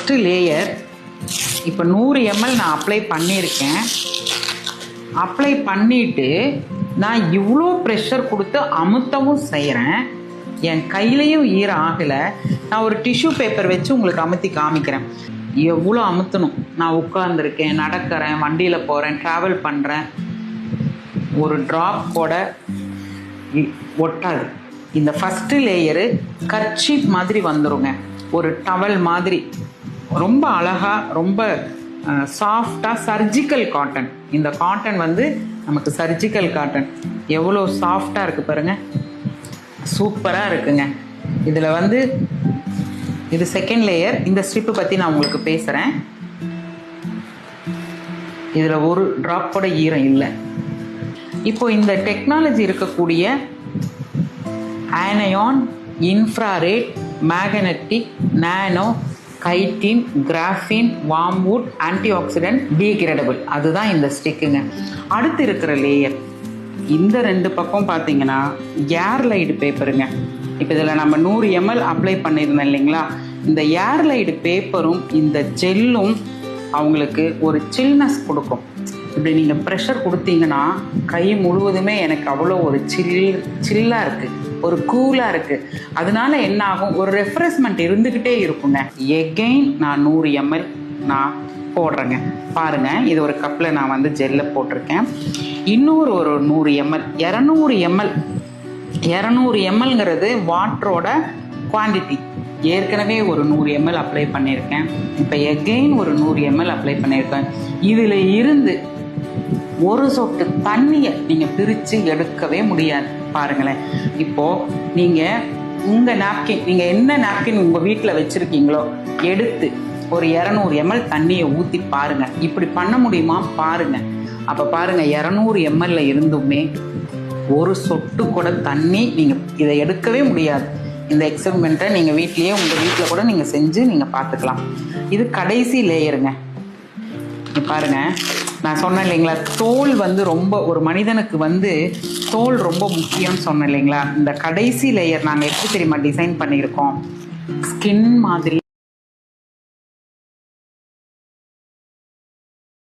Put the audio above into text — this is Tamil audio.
ஃபஸ்ட்டு லேயர் இப்போ 100 ml நான் அப்ளை பண்ணியிருக்கேன். அப்ளை பண்ணிவிட்டு நான் இவ்வளோ ப்ரெஷர் கொடுத்து அமுத்தவும் செய்கிறேன். என் கையிலையும் ஈரம் ஆகலை. நான் ஒரு டிஷ்யூ பேப்பர் வச்சு உங்களுக்கு அமுத்தி காமிக்கிறேன். எவ்வளோ அமுத்தணும். நான் உட்காந்துருக்கேன், நடக்கிறேன், வண்டியில் போகிறேன், ட்ராவல் பண்ணுறேன். ஒரு ட்ராப் கூட ஒட்டாது. இந்த ஃபஸ்ட்டு லேயரு கர்ச்சீப் மாதிரி வந்துருங்க, ஒரு டவல் மாதிரி. ரொம்ப அழகாக, ரொம்ப சாஃப்டாக சர்ஜிக்கல் காட்டன். இந்த காட்டன் வந்து நமக்கு சர்ஜிக்கல் காட்டன். எவ்வளோ சாஃப்டாக இருக்குது பாருங்கள், சூப்பராக இருக்குங்க. இதில் வந்து இது செகண்ட் லேயர். இந்த ஸ்ட்ரிப்பு பற்றி நான் உங்களுக்கு பேசுகிறேன். இதில் ஒரு ட்ராப் கூட ஈரம் இல்லை. இப்போ இந்த டெக்னாலஜி இருக்கக்கூடிய ஆனயான், இன்ஃப்ராரெட், மேக்னெட்டிக், நானோ, கைட்டின், கிராஃபின், வார்ம்வுட், ஆன்டி ஆக்சிடென்ட், டீக்ரேடபிள், அதுதான் இந்த ஸ்டிக்குங்க. அடுத்து இருக்கிற லேயர் இந்த 2 பக்கம் பார்த்தீங்கன்னா ஏர்லைடு பேப்பருங்க. இப்போ இதில் நம்ம 100 ml அப்ளை பண்ணியிருந்தோம் இல்லைங்களா, இந்த ஏர்லைடு பேப்பரும் இந்த ஜெல்லும் அவங்களுக்கு ஒரு சில்னஸ் கொடுக்கும். இப்படி நீங்கள் ப்ரெஷர் கொடுத்தீங்கன்னா கை முழுவதுமே எனக்கு அவ்வளோ ஒரு சில்லாக இருக்குது, ஒரு கூலாக இருக்குது. அதனால என்ன ஆகும், ஒரு ரெஃப்ரெஷ்மெண்ட் இருந்துக்கிட்டே இருக்குங்க. எகெயின் நான் 100 ml நான் போடுறேங்க. பாருங்கள், இது ஒரு கப்பில் நான் வந்து ஜெல்லை போட்டிருக்கேன். இன்னொரு 100 ml, 200 ml. 200 mlங்கிறது வாட்டரோட குவான்டிட்டி. ஏற்கனவே ஒரு 100 ml அப்ளை பண்ணியிருக்கேன். இப்போ எகெயின் ஒரு 100 ml அப்ளை பண்ணியிருக்கேன். இதில் இருந்து ஒரு சொட்டு தண்ணியை நீங்கள் பிரித்து எடுக்கவே முடியாது. பாருங்களேன், இப்போது நீங்கள் உங்கள் நாப்கின், நீங்கள் என்ன நாப்கின் உங்கள் வீட்டில் வச்சுருக்கீங்களோ எடுத்து ஒரு 200 ml தண்ணியை ஊற்றி பாருங்கள். இப்படி பண்ண முடியுமா பாருங்கள். அப்போ பாருங்கள், 200 ml இருந்துமே ஒரு சொட்டு கூட தண்ணி நீங்கள் இதை எடுக்கவே முடியாது. இந்த எக்ஸ்பெரிமெண்ட்டை நீங்கள் வீட்லேயே உங்கள் வீட்டில் கூட நீங்கள் செஞ்சு நீங்கள் பார்த்துக்கலாம். இது கடைசி லேயருங்க. பாருங்கள், நான் சொன்னேன் இல்லைங்களா, தோல் வந்து ரொம்ப, ஒரு மனிதனுக்கு வந்து தோல் ரொம்ப முக்கியம்னு சொன்னேன் இல்லைங்களா. இந்த கடைசி லேயர் நாங்கள் எப்படி தெரியுமா டிசைன் பண்ணியிருக்கோம், ஸ்கின் மாதிரி